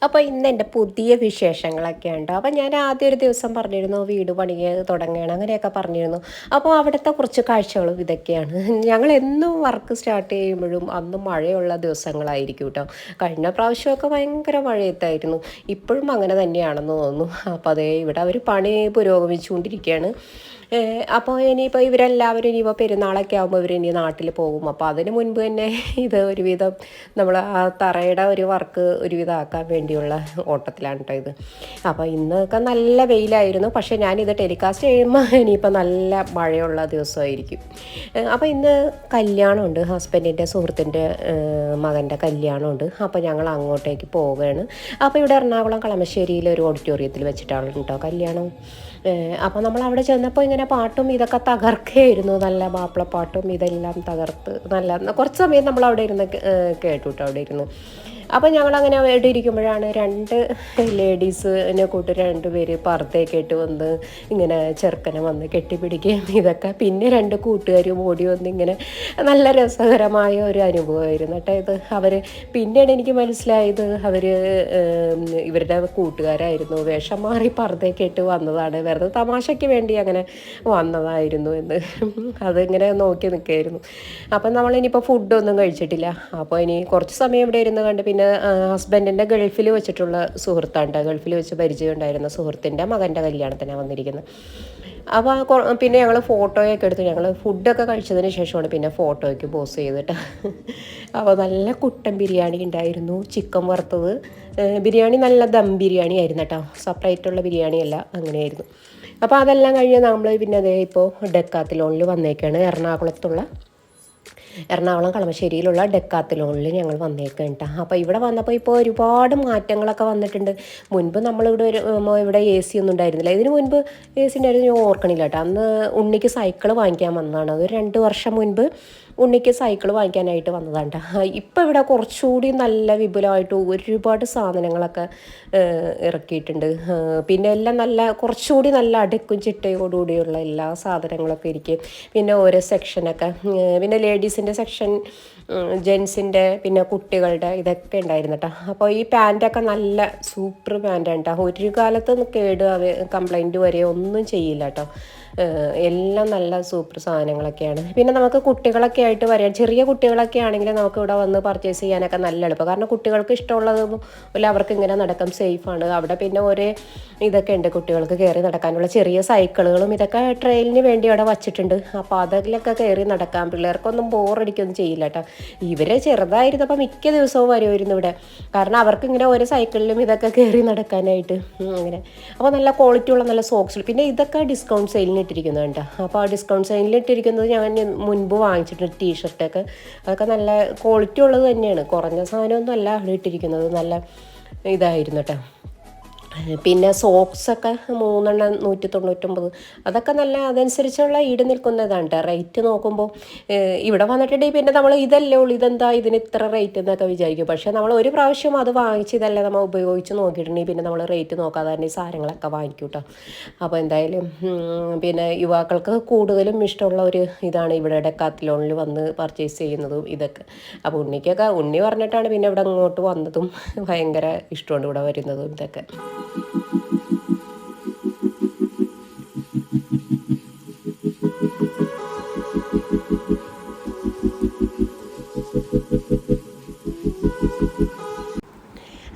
അപ്പോൾ ഇന്ന് എൻ്റെ പുതിയ വിശേഷങ്ങളൊക്കെ ഉണ്ട്. അപ്പോൾ ഞാൻ ആദ്യം ഒരു ദിവസം പറഞ്ഞിരുന്നു വീട് പണി തുടങ്ങുകയാണ് അങ്ങനെയൊക്കെ പറഞ്ഞിരുന്നു. അപ്പോൾ അവിടുത്തെ കുറച്ച് കാഴ്ചകളും ഇതൊക്കെയാണ്. ഞങ്ങൾ എന്നും വർക്ക് സ്റ്റാർട്ട് ചെയ്യുമ്പോഴും അന്ന് മഴയുള്ള ദിവസങ്ങളായിരിക്കും കേട്ടോ. കഴിഞ്ഞ പ്രാവശ്യമൊക്കെ ഭയങ്കര മഴയത്തായിരുന്നു. ഇപ്പോഴും അങ്ങനെ തന്നെയാണെന്ന് തോന്നുന്നു. അപ്പോൾ അതേ ഇവിടെ അവർ പണി പുരോഗമിച്ചുകൊണ്ടിരിക്കുകയാണ്. അപ്പോൾ ഇനിയിപ്പോൾ ഇവരെല്ലാവരും ഇനിയിപ്പോൾ പെരുന്നാളൊക്കെ ആകുമ്പോൾ ഇവരിനി നാട്ടിൽ പോകും. അപ്പോൾ അതിന് മുൻപ് തന്നെ ഇത് ഒരുവിധം നമ്മൾ ആ തറയുടെ ഒരു വർക്ക് ഒരുവിധം ആക്കാൻ വേണ്ടിയുള്ള ഓട്ടത്തിലാണ് കേട്ടോ ഇത്. അപ്പോൾ ഇന്നൊക്കെ നല്ല വെയിലായിരുന്നു. പക്ഷേ ഞാനിത് ടെലികാസ്റ്റ് ചെയ്യുമ്പോൾ ഇനിയിപ്പോൾ നല്ല മഴയുള്ള ദിവസമായിരിക്കും. അപ്പോൾ ഇന്ന് കല്യാണമുണ്ട്, ഹസ്ബൻഡിൻ്റെ സുഹൃത്തിൻ്റെ മകൻ്റെ കല്യാണമുണ്ട്. അപ്പോൾ ഞങ്ങൾ അങ്ങോട്ടേക്ക് പോവുകയാണ്. അപ്പോൾ ഇവിടെ എറണാകുളം കളമശ്ശേരിയിലെ ഒരു ഓഡിറ്റോറിയത്തിൽ വെച്ചിട്ടാണ് കേട്ടോ കല്യാണം. അപ്പോൾ നമ്മൾ അവിടെ ചെന്നപ്പോൾ ഇങ്ങനെ പാട്ടും ഇതൊക്കെ തകർക്കുകയായിരുന്നു. നല്ല മാപ്പിളപ്പാട്ടും ഇതെല്ലാം തകർത്ത് നല്ല കുറച്ച് സമയം നമ്മൾ അവിടെ ഇരുന്ന് കേട്ടു കേട്ടോ. അവിടെ ഇരുന്നു. അപ്പോൾ ഞങ്ങളങ്ങനെ അവിടെ ഇരിക്കുമ്പോഴാണ് രണ്ട് ലേഡീസിനെ കൂട്ടി 2 പേര് പർദ്ദയൊക്കെ ഇട്ട് വന്ന് ഇങ്ങനെ ചെറുക്കനെ വന്ന് കെട്ടിപ്പിടിക്കുകയും ഇതൊക്കെ. പിന്നെ 2 കൂട്ടുകാരും ഓടി വന്ന് ഇങ്ങനെ നല്ല രസകരമായ ഒരു അനുഭവമായിരുന്നു കേട്ടോ ഇത്. അവർ പിന്നീട് എനിക്ക് മനസ്സിലായത് അവർ ഇവരുടെ കൂട്ടുകാരായിരുന്നു. വേഷം മാറി പർദ്ദയൊക്കെ ഇട്ട് വന്നതാണ്, വെറുതെ തമാശയ്ക്ക് വേണ്ടി അങ്ങനെ വന്നതായിരുന്നു എന്ന് അതിങ്ങനെ നോക്കി നിൽക്കുകയായിരുന്നു. അപ്പം നമ്മളിനിയിപ്പോൾ ഫുഡൊന്നും കഴിച്ചിട്ടില്ല. അപ്പോൾ ഇനി കുറച്ച് സമയം ഇവിടെ ഇരുന്ന് കണ്ട് പിന്നെ ഹസ്ബൻഡിൻ്റെ ഗൾഫിൽ വെച്ചിട്ടുള്ള സുഹൃത്താണ്, ഗൾഫിൽ വെച്ച് പരിചയം ഉണ്ടായിരുന്ന സുഹൃത്തിൻ്റെ മകൻ്റെ കല്യാണത്തിനാണ് വന്നിരിക്കുന്നത്. അപ്പോൾ പിന്നെ ഞങ്ങൾ ഫോട്ടോയൊക്കെ എടുത്ത് ഞങ്ങൾ ഫുഡൊക്കെ കഴിച്ചതിന് ശേഷമാണ് പിന്നെ ഫോട്ടോയ്ക്ക് പോസ് ചെയ്തിട്ട്. അപ്പോൾ നല്ല കുട്ടൻ ബിരിയാണി ഉണ്ടായിരുന്നു, ചിക്കൻ വറുത്തത്. ബിരിയാണി നല്ല ദം ബിരിയാണി ആയിരുന്നു കേട്ടോ, സെപ്പറേറ്റുള്ള ബിരിയാണി അല്ല, അങ്ങനെയായിരുന്നു. അപ്പോൾ അതെല്ലാം കഴിഞ്ഞ് നമ്മൾ പിന്നെ അതേ ഇപ്പോൾ ഡെക്കാത്തലോണിൽ വന്നേക്കാണ്. എറണാകുളം കളമശ്ശേരിയിലുള്ള ഡെക്കാത്തലോണിൽ ഞങ്ങൾ വന്നേക്കാം കേട്ടോ. അപ്പോൾ ഇവിടെ വന്നപ്പോൾ ഇപ്പോൾ ഒരുപാട് മാറ്റങ്ങളൊക്കെ വന്നിട്ടുണ്ട്. മുൻപ് നമ്മളിവിടെ ഇവിടെ എ സി ഒന്നും ഉണ്ടായിരുന്നില്ല. ഇതിന് മുൻപ് എ സി ഉണ്ടായിരുന്നു, ഞാൻ ഓർക്കണില്ല കേട്ടോ. അന്ന് ഉണ്ണിക്ക് സൈക്കിൾ വാങ്ങിക്കാൻ വന്നതാണ്. അത് 2 വർഷം മുൻപ് ഉണ്ണിക്ക് സൈക്കിൾ വാങ്ങിക്കാനായിട്ട് വന്നതാണ് കേട്ടോ. ഇപ്പോൾ ഇവിടെ കുറച്ചുകൂടി നല്ല വിപുലമായിട്ട് ഒരുപാട് സാധനങ്ങളൊക്കെ ഇറക്കിയിട്ടുണ്ട്. പിന്നെ എല്ലാം നല്ല കുറച്ചുകൂടി നല്ല അടുക്കും ചിട്ടയോടുകൂടിയുള്ള എല്ലാ സാധനങ്ങളൊക്കെ ഇരിക്കും. പിന്നെ ഓരോ സെക്ഷനൊക്കെ, പിന്നെ ലേഡീസിൻ്റെ സെക്ഷൻ, ജെൻസിൻ്റെ, പിന്നെ കുട്ടികളുടെ ഇതൊക്കെ ഉണ്ടായിരുന്നു കേട്ടോ. അപ്പോൾ ഈ പാൻറ്റൊക്കെ നല്ല സൂപ്പർ പാൻറ്റാണ് കേട്ടോ. ഒരു കാലത്ത് കംപ്ലൈൻറ്റ് വരെ ഒന്നും ചെയ്യില്ല കേട്ടോ. എല്ലാം നല്ല സൂപ്പർ സാധനങ്ങളൊക്കെയാണ്. പിന്നെ നമുക്ക് കുട്ടികളൊക്കെ ആയിട്ട് വരാം, ചെറിയ കുട്ടികളൊക്കെ ആണെങ്കിൽ നമുക്ക് ഇവിടെ വന്ന് പർച്ചേസ് ചെയ്യാനൊക്കെ നല്ല എളുപ്പം. കാരണം കുട്ടികൾക്ക് ഇഷ്ടമുള്ളത് പോലെ അവർക്ക് ഇങ്ങനെ നടക്കാം, സേഫാണ്. അവിടെ പിന്നെ ഒരേ ഇതൊക്കെ ഉണ്ട് കുട്ടികൾക്ക് കയറി നടക്കാനുള്ള ചെറിയ സൈക്കിളുകളും ഇതൊക്കെ ട്രെയിലിന് വേണ്ടി അവിടെ വച്ചിട്ടുണ്ട്. അപ്പോൾ അതിലൊക്കെ കയറി നടക്കാം. പിള്ളേർക്കൊന്നും ബോറടിക്കൊന്നും ചെയ്യില്ല കേട്ടോ. ഇവർ ചെറുതായിരുന്നപ്പോൾ മിക്ക ദിവസവും വരുമായിരുന്നു ഇവിടെ. കാരണം അവർക്ക് ഇങ്ങനെ ഓരോ സൈക്കിളിലും ഇതൊക്കെ കയറി നടക്കാനായിട്ട് അങ്ങനെ. അപ്പോൾ നല്ല ക്വാളിറ്റി ഉള്ള നല്ല സോക്സ്. പിന്നെ ഇതൊക്കെ ഡിസ്കൗണ്ട് സെയിലിന് ഇട്ടിരിക്കുന്നത് കേട്ടോ. അപ്പോൾ ആ ഡിസ്കൗണ്ട് സെയിലിൽ ഇട്ടിരിക്കുന്നത് ഞാൻ മുൻപ് വാങ്ങിച്ചിട്ടുണ്ട് ടീഷർട്ടൊക്കെ. അതൊക്കെ നല്ല ക്വാളിറ്റി ഉള്ളത് തന്നെയാണ്, കുറഞ്ഞ സാധനമൊന്നും അല്ല അവിടെ ഇട്ടിരിക്കുന്നത്. നല്ല ഇതായിരുന്നു കേട്ടോ. പിന്നെ സോക്സൊക്കെ 3 199. അതൊക്കെ നല്ല അതനുസരിച്ചുള്ള ഈട് നിൽക്കുന്നതാണ് കേട്ടോ. റേറ്റ് നോക്കുമ്പോൾ ഇവിടെ വന്നിട്ടുണ്ടെങ്കിൽ പിന്നെ നമ്മൾ ഇതല്ലേ ഉള്ളൂ, ഇതെന്താ ഇതിന് ഇത്ര റേറ്റ് എന്നൊക്കെ വിചാരിക്കും. പക്ഷേ നമ്മൾ ഒരു പ്രാവശ്യം അത് വാങ്ങിച്ച് ഇതല്ലേ നമ്മൾ ഉപയോഗിച്ച് നോക്കിയിട്ടുണ്ടെങ്കിൽ പിന്നെ നമ്മൾ റേറ്റ് നോക്കാതെ തന്നെ ഈ സാധനങ്ങളൊക്കെ വാങ്ങിക്കും കേട്ടോ. അപ്പോൾ എന്തായാലും പിന്നെ യുവാക്കൾക്ക് കൂടുതലും ഇഷ്ടമുള്ള ഒരു ഇതാണ് ഇവിടെ ഡെക്കാത്തലോണിൽ വന്ന് പർച്ചേസ് ചെയ്യുന്നതും ഇതൊക്കെ. അപ്പോൾ ഉണ്ണി പറഞ്ഞിട്ടാണ് പിന്നെ ഇവിടെ അങ്ങോട്ട് വന്നതും. ഭയങ്കര ഇഷ്ടമുണ്ട് ഇവിടെ വരുന്നതും ഇതൊക്കെ.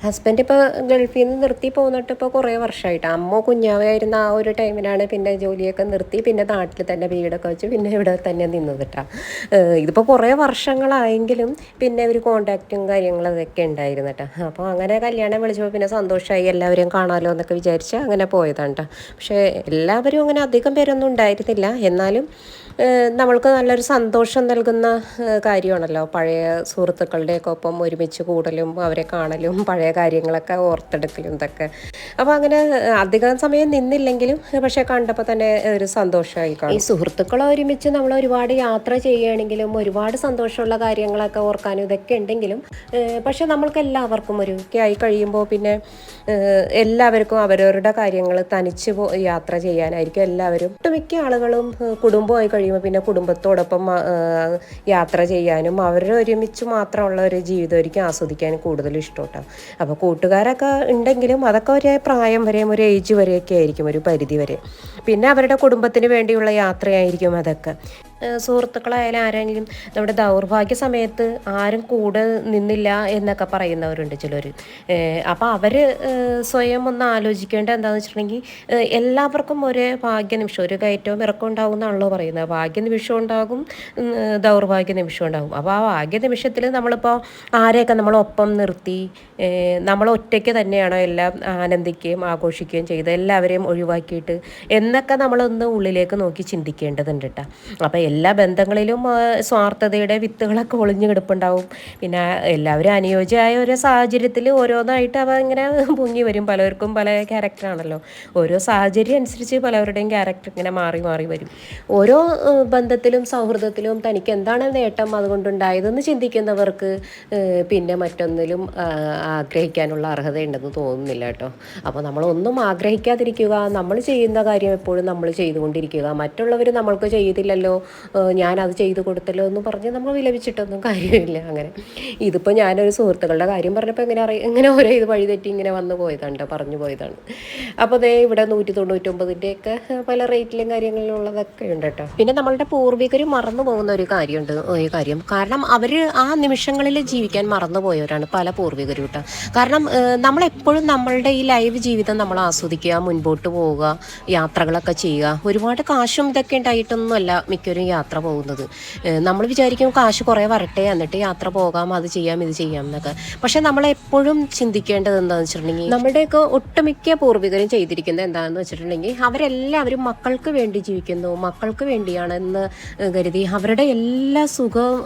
ഹസ്ബൻഡ് ഇപ്പോൾ ഗൾഫിൽ നിന്ന് നിർത്തി പോന്നിട്ട് ഇപ്പോൾ കുറേ വർഷമായിട്ട്. അമ്മ കുഞ്ഞാവായിരുന്ന ആ ഒരു ടൈമിലാണ് പിന്നെ ജോലിയൊക്കെ നിർത്തി പിന്നെ നാട്ടിൽ തന്നെ വീടൊക്കെ വെച്ച് പിന്നെ ഇവിടെ തന്നെ നിന്നത് കേട്ടോ. ഇതിപ്പോൾ കുറേ വർഷങ്ങളായെങ്കിലും പിന്നെ ഒരു കോണ്ടാക്റ്റും കാര്യങ്ങളും അതൊക്കെ ഉണ്ടായിരുന്നു കേട്ടോ. അപ്പോൾ അങ്ങനെ കല്യാണം വിളിച്ചപ്പോൾ പിന്നെ സന്തോഷമായി, എല്ലാവരെയും കാണാമല്ലോ എന്നൊക്കെ വിചാരിച്ച് അങ്ങനെ പോയതാണ് കേട്ടോ. പക്ഷേ എല്ലാവരും അങ്ങനെ അധികം പേരൊന്നും ഉണ്ടായിരുന്നില്ല. എന്നാലും നമ്മൾക്ക് നല്ലൊരു സന്തോഷം നൽകുന്ന കാര്യമാണല്ലോ പഴയ സുഹൃത്തുക്കളുടെയൊക്കെ ഒപ്പം ഒരുമിച്ച് കൂടലും അവരെ കാണലും പഴയ കാര്യങ്ങളൊക്കെ ഓർത്തെടുക്കലും ഇതൊക്കെ. അപ്പോൾ അങ്ങനെ അധികം സമയം നിന്നില്ലെങ്കിലും പക്ഷേ കണ്ടപ്പോൾ തന്നെ ഒരു സന്തോഷമായി കാണും. ഈ സുഹൃത്തുക്കളെ ഒരുമിച്ച് നമ്മൾ ഒരുപാട് യാത്ര ചെയ്യുകയാണെങ്കിലും ഒരുപാട് സന്തോഷമുള്ള കാര്യങ്ങളൊക്കെ ഓർക്കാനും ഇതൊക്കെ ഉണ്ടെങ്കിലും പക്ഷെ നമ്മൾക്ക് എല്ലാവർക്കും ഒരു ഒക്കെ ആയി കഴിയുമ്പോൾ പിന്നെ എല്ലാവർക്കും അവരവരുടെ കാര്യങ്ങൾ തനിച്ച് യാത്ര ചെയ്യാനായിരിക്കും എല്ലാവരും. ഒട്ടുമിക്ക ആളുകളും കുടുംബമായി കഴിയുമ്പോൾ പിന്നെ കുടുംബത്തോടൊപ്പം യാത്ര ചെയ്യാനും അവരുടെ ഒരുമിച്ച് മാത്രമുള്ള ഒരു ജീവിതമായിരിക്കും ആസ്വദിക്കാനും കൂടുതൽ ഇഷ്ടം. അപ്പോൾ കൂട്ടുകാരൊക്കെ ഉണ്ടെങ്കിലും അതൊക്കെ ഒരു പ്രായം വരെയും ഒരു ഏജ് വരെയൊക്കെ ആയിരിക്കും, ഒരു പരിധി വരെ. പിന്നെ അവരുടെ കുടുംബത്തിന് വേണ്ടിയുള്ള യാത്രയായിരിക്കും അതൊക്കെ. സുഹൃത്തുക്കളായാലും ആരെങ്കിലും നമ്മുടെ ദൗർഭാഗ്യ സമയത്ത് ആരും കൂടെ നിന്നില്ല എന്നൊക്കെ പറയുന്നവരുണ്ട് ചിലർ. അപ്പോൾ അവർ സ്വയം ഒന്ന് ആലോചിക്കേണ്ടത് എന്താണെന്ന് വെച്ചിട്ടുണ്ടെങ്കിൽ എല്ലാവർക്കും ഒരേ ഭാഗ്യനിമിഷം, ഒരു കയറ്റവും ഇറക്കവും ഉണ്ടാകും എന്നാണല്ലോ പറയുന്നത്. ഭാഗ്യനിമിഷം ഉണ്ടാകും, ദൗർഭാഗ്യ നിമിഷം ഉണ്ടാകും. അപ്പോൾ ആ ഭാഗ്യനിമിഷത്തിൽ നമ്മളിപ്പോൾ ആരെയൊക്കെ നമ്മളൊപ്പം നിർത്തി നമ്മൾ ഒറ്റയ്ക്ക് തന്നെയാണോ എല്ലാം ആനന്ദിക്കുകയും ആഘോഷിക്കുകയും ചെയ്ത് എല്ലാവരെയും ഒഴിവാക്കിയിട്ട് എന്നൊക്കെ നമ്മളൊന്ന് ഉള്ളിലേക്ക് നോക്കി ചിന്തിക്കേണ്ടതുണ്ട് കേട്ടോ. അപ്പോൾ എല്ലാ ബന്ധങ്ങളിലും സ്വാർത്ഥതയുടെ വിത്തുകളൊക്കെ ഒളിഞ്ഞു കിടപ്പുണ്ടാവും. പിന്നെ എല്ലാവരും അനുയോജ്യമായ ഒരു സാഹചര്യത്തിൽ ഓരോന്നായിട്ട് അവ ഇങ്ങനെ പൊങ്ങി വരും. പലർക്കും പല ക്യാരക്ടറാണല്ലോ, ഓരോ സാഹചര്യം അനുസരിച്ച് പലവരുടെയും ക്യാരക്ടർ ഇങ്ങനെ മാറി മാറി വരും. ഓരോ ബന്ധത്തിലും സൗഹൃദത്തിലും തനിക്ക് എന്താണ് നേട്ടം അതുകൊണ്ടുണ്ടായതെന്ന് ചിന്തിക്കുന്നവർക്ക് പിന്നെ മറ്റൊന്നിലും ആഗ്രഹിക്കാനുള്ള അർഹതയുണ്ടെന്ന് തോന്നുന്നില്ല കേട്ടോ. അപ്പോൾ നമ്മളൊന്നും ആഗ്രഹിക്കാതിരിക്കുക, നമ്മൾ ചെയ്യുന്ന കാര്യം എപ്പോഴും നമ്മൾ ചെയ്തുകൊണ്ടിരിക്കുക. മറ്റുള്ളവർ നമ്മൾക്ക് ചെയ്തില്ലല്ലോ, ഞാനത് ചെയ്തു കൊടുത്തല്ലോ എന്ന് പറഞ്ഞ് നമ്മൾ വിലപിച്ചിട്ടൊന്നും കാര്യമില്ല. അങ്ങനെ ഇതിപ്പോൾ ഞാനൊരു സുഹൃത്തുക്കളുടെ കാര്യം പറഞ്ഞപ്പോൾ എങ്ങനെ ഓരോ ഇത് വഴിതെറ്റി ഇങ്ങനെ വന്നു പോയതാണ്, പറഞ്ഞു പോയതാണ്. അപ്പോൾ അതേ ഇവിടെ 199ൻ്റെയൊക്കെ പല റേറ്റിലും കാര്യങ്ങളിലുള്ളതൊക്കെ ഉണ്ട് കേട്ടോ. പിന്നെ നമ്മളുടെ പൂർവികർ മറന്നു പോകുന്ന ഒരു കാര്യമുണ്ട്, ഈ കാര്യം കാരണം അവർ ആ നിമിഷങ്ങളിൽ ജീവിക്കാൻ മറന്നു പോയവരാണ് പല പൂർവികരും കേട്ടോ. കാരണം നമ്മളെപ്പോഴും നമ്മളുടെ ഈ ലൈവ് ജീവിതം നമ്മൾ ആസ്വദിക്കുക, മുൻപോട്ട് പോവുക, യാത്രകളൊക്കെ ചെയ്യുക. ഒരുപാട് കാശും ഇതൊക്കെ ഉണ്ടായിട്ടൊന്നുമല്ല മിക്കവരും യാത്ര പോകുന്നത്. നമ്മൾ വിചാരിക്കും കാശ് കുറേ വരട്ടെ എന്നിട്ട് യാത്ര പോകാം, അത് ചെയ്യാം ഇത് ചെയ്യാം എന്നൊക്കെ. പക്ഷെ നമ്മളെപ്പോഴും ചിന്തിക്കേണ്ടത് എന്താണെന്ന് വെച്ചിട്ടുണ്ടെങ്കിൽ നമ്മുടെയൊക്കെ ഒട്ടുമിക്ക പൂർവികരും ചെയ്തിരിക്കുന്നത് എന്താണെന്ന് വെച്ചിട്ടുണ്ടെങ്കിൽ അവരെല്ലാവരും മക്കൾക്ക് വേണ്ടി ജീവിക്കുന്നു, മക്കൾക്ക് വേണ്ടിയാണെന്ന് കരുതി അവരുടെ എല്ലാ സുഖവും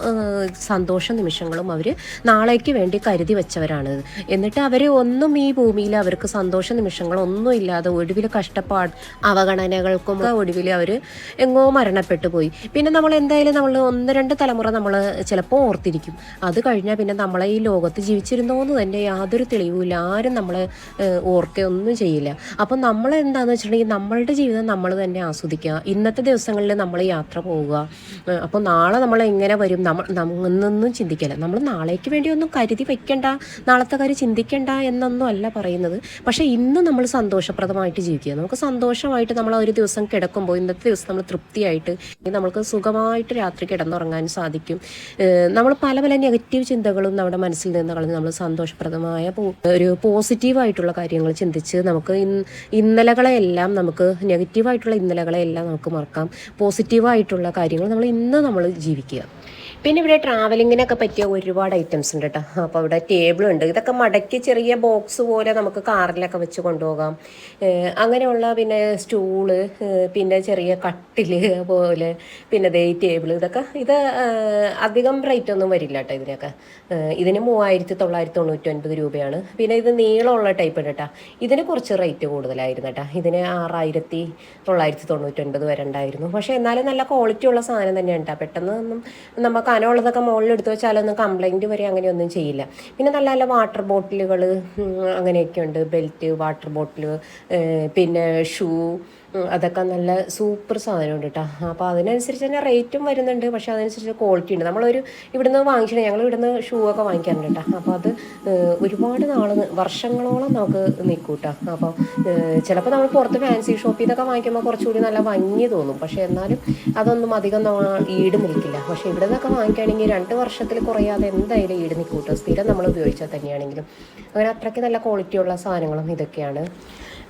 സന്തോഷ നിമിഷങ്ങളും അവർ നാളേക്ക് വേണ്ടി കരുതി വെച്ചവരാണ്. എന്നിട്ട് അവർ ഒന്നും ഈ ഭൂമിയിൽ അവർക്ക് സന്തോഷ നിമിഷങ്ങളൊന്നും ഇല്ലാതെ ഒടുവിൽ കഷ്ടപ്പാട് അവഗണനകൾക്കും ഒടുവിൽ അവർ എങ്ങോ മരണപ്പെട്ടു പോയി. പിന്നെ നമ്മൾ എന്തായാലും നമ്മൾ 1-2 തലമുറ നമ്മൾ ചിലപ്പോൾ ഓർത്തിരിക്കും. അത് കഴിഞ്ഞാൽ പിന്നെ നമ്മളെ ഈ ലോകത്ത് ജീവിച്ചിരുന്നോന്ന് തന്നെ യാതൊരു തെളിവുമില്ല, ആരും നമ്മളെ ഓർക്കുകയൊന്നും ചെയ്യില്ല. അപ്പം നമ്മൾ എന്താണെന്ന് വെച്ചിട്ടുണ്ടെങ്കിൽ നമ്മളുടെ ജീവിതം നമ്മൾ തന്നെ ആസ്വദിക്കുക, ഇന്നത്തെ ദിവസങ്ങളിൽ നമ്മൾ യാത്ര പോവുക. അപ്പോൾ നാളെ നമ്മൾ എങ്ങനെ വരും എന്നൊന്നും ചിന്തിക്കില്ല. നമ്മൾ നാളേക്ക് വേണ്ടി ഒന്നും കരുതി വെക്കണ്ട, നാളത്തെ കാര്യം ചിന്തിക്കേണ്ട എന്നൊന്നും അല്ല പറയുന്നത്. പക്ഷേ ഇന്ന് നമ്മൾ സന്തോഷപ്രദമായിട്ട് ജീവിക്കുക. നമുക്ക് സന്തോഷമായിട്ട് നമ്മൾ ഒരു ദിവസം കിടക്കുമ്പോൾ ഇന്നത്തെ ദിവസം നമ്മൾ തൃപ്തിയായിട്ട് നമുക്ക് സുഖമായിട്ട് രാത്രി കിടന്നുറങ്ങാൻ സാധിക്കും. നമ്മൾ പല പല നെഗറ്റീവ് ചിന്തകളും നമ്മുടെ മനസ്സിൽ നിന്ന് കളഞ്ഞ് നമ്മൾ സന്തോഷപ്രദമായ ഒരു പോസിറ്റീവായിട്ടുള്ള കാര്യങ്ങൾ ചിന്തിച്ച് നമുക്ക് ഇന്നലകളെല്ലാം നമുക്ക് നെഗറ്റീവായിട്ടുള്ള ഇന്നലകളെല്ലാം നമുക്ക് മറക്കാം. പോസിറ്റീവായിട്ടുള്ള കാര്യങ്ങൾ നമ്മൾ ജീവിക്കുക. പിന്നെ ഇവിടെ ട്രാവലിങ്ങിനൊക്കെ പറ്റിയ ഒരുപാട് ഐറ്റംസ് ഉണ്ട് കേട്ടോ. അപ്പോൾ ഇവിടെ ടേബിളുണ്ട്, ഇതൊക്കെ മടക്കി ചെറിയ ബോക്സ് പോലെ നമുക്ക് കാറിലൊക്കെ വെച്ച് കൊണ്ടുപോകാം. അങ്ങനെയുള്ള പിന്നെ സ്റ്റൂള്, പിന്നെ ചെറിയ കട്ടിൽ പോലെ, പിന്നെ ദേ ടേബിൾ, ഇത് അധികം റേറ്റ് ഒന്നും വരില്ല കേട്ടോ ഇതിനൊക്കെ. ഇതിന് 3999 രൂപയാണ്. പിന്നെ ഇത് നീളമുള്ള ടൈപ്പ് ഉണ്ട് കേട്ടോ, ഇതിന് കുറച്ച് റേറ്റ് കൂടുതലായിരുന്നു കേട്ടോ. ഇതിന് 6999 വരെ ഉണ്ടായിരുന്നു. പക്ഷേ എന്നാലും നല്ല ക്വാളിറ്റി ഉള്ള സാധനം തന്നെയാണ് കേട്ടോ. പെട്ടെന്ന് ഒന്നും നമുക്ക് കനമുള്ളതൊക്കെ മുകളിൽ എടുത്ത് വെച്ചാലൊന്നും കംപ്ലൈൻറ്റ് വരെ അങ്ങനെയൊന്നും ചെയ്യില്ല. പിന്നെ നല്ല നല്ല വാട്ടർ ബോട്ടിലുകൾ അങ്ങനെയൊക്കെ ഉണ്ട്, ബെൽറ്റ്, വാട്ടർ ബോട്ടിൽ, പിന്നെ ഷൂ, അതൊക്കെ നല്ല സൂപ്പർ സാധനമുണ്ട് കേട്ടോ. അപ്പോൾ അതിനനുസരിച്ച് തന്നെ റേറ്റും വരുന്നുണ്ട്, പക്ഷേ അതനുസരിച്ച് ക്വാളിറ്റി ഉണ്ട്. നമ്മളൊരു ഇവിടുന്ന് വാങ്ങിച്ചിട്ട് ഞങ്ങൾ ഇവിടുന്ന് ഷൂ ഒക്കെ വാങ്ങിക്കാറുണ്ട് കേട്ടോ. അപ്പോൾ അത് ഒരുപാട് വർഷങ്ങളോളം നമുക്ക് നിൽക്കും കേട്ടോ. അപ്പോൾ ചിലപ്പോൾ നമ്മൾ പുറത്ത് ഫാൻസി ഷോപ്പിൽ നിന്നൊക്കെ വാങ്ങിക്കുമ്പോൾ കുറച്ചുകൂടി നല്ല ഭംഗി തോന്നും, പക്ഷേ എന്നാലും അതൊന്നും അധികം ഈട് നിൽക്കില്ല. പക്ഷേ ഇവിടെ നിന്നൊക്കെ വാങ്ങിക്കുകയാണെങ്കിൽ 2 വർഷത്തിൽ കുറയാതെ എന്തായാലും ഈട് നിൽക്കും കേട്ടോ, സ്ഥിരം നമ്മൾ ഉപയോഗിച്ചാൽ തന്നെയാണെങ്കിലും. അങ്ങനെ അത്രയ്ക്ക് നല്ല ക്വാളിറ്റിയുള്ള സാധനങ്ങളും ഇതൊക്കെയാണ്.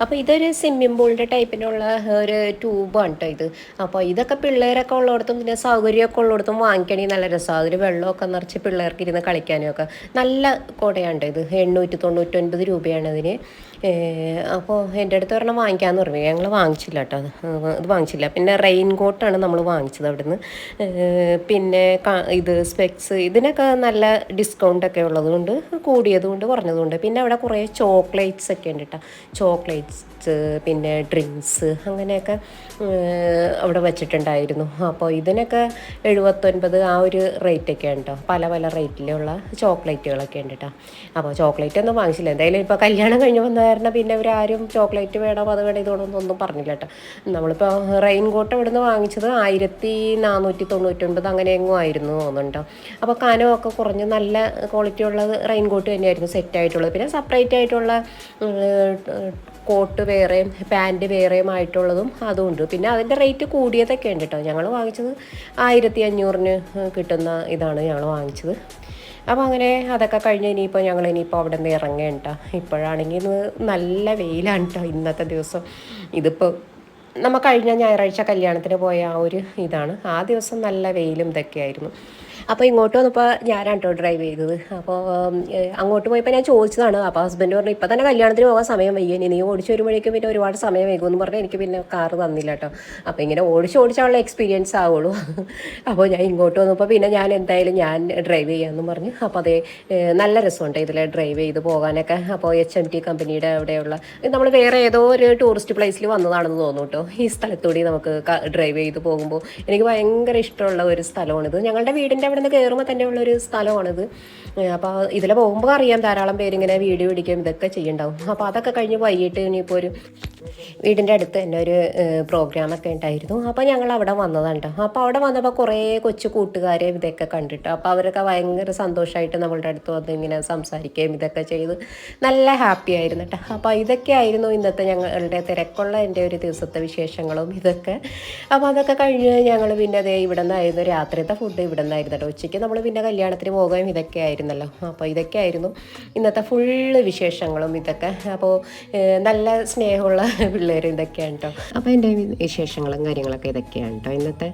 അപ്പോൾ ഇതൊരു സ്വിമ്മിംഗ് പൂളിൻ്റെ ടൈപ്പിനുള്ള ഒരു ട്യൂബാണ് കേട്ടോ ഇത്. അപ്പോൾ ഇതൊക്കെ പിള്ളേരൊക്കെ ഉള്ളിടത്തും പിന്നെ സൗകര്യമൊക്കെ ഉള്ളിടത്തും വാങ്ങിക്കണമെങ്കിൽ നല്ല രസമാണ്. അതിൽ വെള്ളമൊക്കെ നിറച്ച് പിള്ളേർക്ക് ഇരുന്ന് കളിക്കാനും ഒക്കെ നല്ല കുടയാണ് ഇത്. 899 രൂപയാണ് അതിന്. അപ്പോൾ എൻ്റെ അടുത്ത് ഒരെണ്ണം വാങ്ങിക്കാമെന്ന് പറഞ്ഞു. ഞങ്ങൾ വാങ്ങിച്ചില്ല കേട്ടോ, അത് വാങ്ങിച്ചില്ല. പിന്നെ റെയിൻ കോട്ടാണ് നമ്മൾ വാങ്ങിച്ചത് അവിടുന്ന്. പിന്നെ ഇത് സ്പെക്സ് ഇതിനൊക്കെ നല്ല ഡിസ്കൗണ്ടൊക്കെ ഉള്ളതുകൊണ്ട്, കൂടിയതുകൊണ്ട് കുറഞ്ഞതുകൊണ്ട്. പിന്നെ അവിടെ കുറേ ചോക്ലേറ്റ്സ് ഒക്കെ ഉണ്ട് കേട്ടോ, ചോക്ലേറ്റ്സ് പിന്നെ ഡ്രിങ്ക്സ് അങ്ങനെയൊക്കെ അവിടെ വെച്ചിട്ടുണ്ടായിരുന്നു. അപ്പോൾ ഇതിനൊക്കെ 79 ആ ഒരു റേറ്റൊക്കെ ഉണ്ട് കേട്ടോ. പല പല റേറ്റിലുള്ള ചോക്ലേറ്റുകളൊക്കെ ഉണ്ട് കേട്ടോ. അപ്പോൾ ചോക്ലേറ്റ് ഒന്നും വാങ്ങിച്ചില്ല. എന്തായാലും ഇപ്പോൾ കല്യാണം കഴിഞ്ഞ് വന്ന കാരണം പിന്നെ ഇവരാരും ചോക്ലേറ്റ് വേണം അത് വേണം ഇതോടൊന്നും പറഞ്ഞില്ല കേട്ടോ. നമ്മളിപ്പോൾ റെയിൻ കോട്ട് ഇവിടുന്ന് വാങ്ങിച്ചത് 1499 അങ്ങനെയെങ്ങും ആയിരുന്നു തോന്നുന്നുണ്ടോ. അപ്പോൾ കനമൊക്കെ കുറഞ്ഞ് നല്ല ക്വാളിറ്റി ഉള്ളത് റെയിൻ കോട്ട് തന്നെയായിരുന്നു സെറ്റായിട്ടുള്ളത്. പിന്നെ സെപ്പറേറ്റ് ആയിട്ടുള്ള കോട്ട് വേറെയും പാൻറ്റ് വേറെയും ആയിട്ടുള്ളതും അതുമുണ്ട്. പിന്നെ അതിൻ്റെ റേറ്റ് കൂടിയതൊക്കെ ഉണ്ട് കേട്ടോ. ഞങ്ങൾ വാങ്ങിച്ചത് 1500-ന് കിട്ടുന്ന ഇതാണ് ഞങ്ങൾ വാങ്ങിച്ചത്. അപ്പോൾ അങ്ങനെ അതൊക്കെ കഴിഞ്ഞ് ഇനിയിപ്പോൾ അവിടെ നിന്ന് ഇറങ്ങേണ്ട. ഇപ്പോഴാണെങ്കിൽ നല്ല വെയിലാണ് കേട്ടോ ഇന്നത്തെ ദിവസം. ഇതിപ്പോൾ നമ്മൾ കഴിഞ്ഞ ഞായറാഴ്ച കല്യാണത്തിന് പോയ ആ ഒരു ഇതാണ്. ആ ദിവസം നല്ല വെയിലും ഇതൊക്കെയായിരുന്നു. അപ്പോൾ ഇങ്ങോട്ട് വന്നപ്പോൾ ഞാനാണ് കേട്ടോ ഡ്രൈവ് ചെയ്തത്. അപ്പോൾ അങ്ങോട്ട് പോയപ്പോൾ ഞാൻ ചോദിച്ചതാണ്. അപ്പോൾ ഹസ്ബൻഡ് പറഞ്ഞു ഇപ്പോൾ തന്നെ കല്യാണത്തിന് പോകാൻ സമയം വയ്യ, നീ ഓടിച്ച് വരുമ്പോഴേക്കും പിന്നെ ഒരുപാട് സമയം വൈകുമെന്ന് പറഞ്ഞാൽ എനിക്ക് പിന്നെ കാറ് തന്നില്ല കേട്ടോ. അപ്പോൾ ഇങ്ങനെ ഓടിച്ചുള്ള എക്സ്പീരിയൻസ് ആവുള്ളൂ. അപ്പോൾ ഞാൻ ഇങ്ങോട്ട് വന്നപ്പോൾ പിന്നെ ഞാൻ എന്തായാലും ഡ്രൈവ് ചെയ്യാമെന്ന് പറഞ്ഞു. അപ്പോൾ അതേ നല്ല രസമുണ്ട് ഇതിൽ ഡ്രൈവ് ചെയ്ത് പോകാനൊക്കെ. അപ്പോൾ HMT കമ്പനിയുടെ അവിടെയുള്ള നമ്മൾ വേറെ ഏതോ ഒരു ടൂറിസ്റ്റ് പ്ലേസിൽ വന്നതാണെന്ന് തോന്നുന്നു കേട്ടോ. ഈ സ്ഥലത്തൂടി നമുക്ക് ഡ്രൈവ് ചെയ്ത് പോകുമ്പോൾ എനിക്ക് ഭയങ്കര ഇഷ്ടമുള്ള ഒരു സ്ഥലമാണിത്. ഞങ്ങളുടെ വീടിൻ്റെ അവിടെ നിന്ന് കയറുമ്പോൾ തന്നെ ഉള്ളൊരു സ്ഥലമാണിത്. അപ്പോൾ ഇതിൽ പോകുമ്പോൾ അറിയാം ധാരാളം പേരിങ്ങനെ വീഡിയോ പിടിക്കും ഇതൊക്കെ ചെയ്യുന്നുണ്ടാവും. അപ്പോൾ അതൊക്കെ കഴിഞ്ഞ് വൈകിട്ട് ഇനിയിപ്പോൾ ഒരു വീടിൻ്റെ അടുത്ത് തന്നെ ഒരു പ്രോഗ്രാമൊക്കെ ഉണ്ടായിരുന്നു. അപ്പോൾ ഞങ്ങൾ അവിടെ വന്നതാണ് കേട്ടോ. അപ്പോൾ അവിടെ വന്നപ്പോൾ കുറേ കൊച്ചു കൂട്ടുകാരെ ഇതൊക്കെ കണ്ടിട്ടോ. അപ്പോൾ അവരൊക്കെ ഭയങ്കര സന്തോഷമായിട്ട് നമ്മളുടെ അടുത്ത് വന്ന് ഇങ്ങനെ സംസാരിക്കുകയും ഇതൊക്കെ ചെയ്ത് നല്ല ഹാപ്പി ആയിരുന്നു കേട്ടോ. അപ്പോൾ ഇതൊക്കെ ആയിരുന്നു ഇന്നത്തെ ഞങ്ങളുടെ തിരക്കുള്ള എൻ്റെ ഒരു ദിവസത്തെ വിശേഷങ്ങളും ഇതൊക്കെ. അപ്പോൾ അതൊക്കെ കഴിഞ്ഞ് ഞങ്ങൾ പിന്നെ അതേ ഇവിടെ നിന്നായിരുന്നു രാത്രിയത്തെ ഫുഡ് ഇവിടെ നിന്നായിരുന്നു കേട്ടോ. ഉച്ചയ്ക്ക് നമ്മൾ പിന്നെ കല്യാണത്തിന് പോകുകയും ഇതൊക്കെ ആയിരുന്നല്ലോ. അപ്പോൾ ഇതൊക്കെ ആയിരുന്നു ഇന്നത്തെ ഫുള്ള് വിശേഷങ്ങളും ഇതൊക്കെ. അപ്പോൾ നല്ല സ്നേഹമുള്ള പിള്ളേർ ഇതൊക്കെയാണ് കേട്ടോ. അപ്പോൾ എൻ്റെ വിശേഷങ്ങളും കാര്യങ്ങളൊക്കെ ഇതൊക്കെയാണ് കേട്ടോ ഇന്നത്തെ.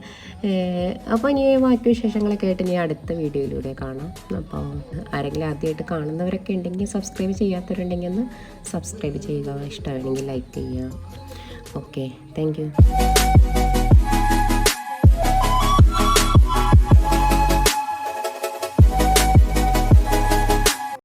അപ്പോൾ ഇനി ബാക്കി വിശേഷങ്ങളൊക്കെ ആയിട്ട് ഇനി അടുത്ത വീഡിയോയിലൂടെ കാണാം. അപ്പോൾ ആരെങ്കിലും ആദ്യമായിട്ട് കാണുന്നവരൊക്കെ ഉണ്ടെങ്കിൽ സബ്സ്ക്രൈബ് ചെയ്യാത്തവരുണ്ടെങ്കിൽ ഒന്ന് സബ്സ്ക്രൈബ് ചെയ്യുക, ഇഷ്ടമാണെങ്കിൽ ലൈക്ക് ചെയ്യുക. Okay, thank you.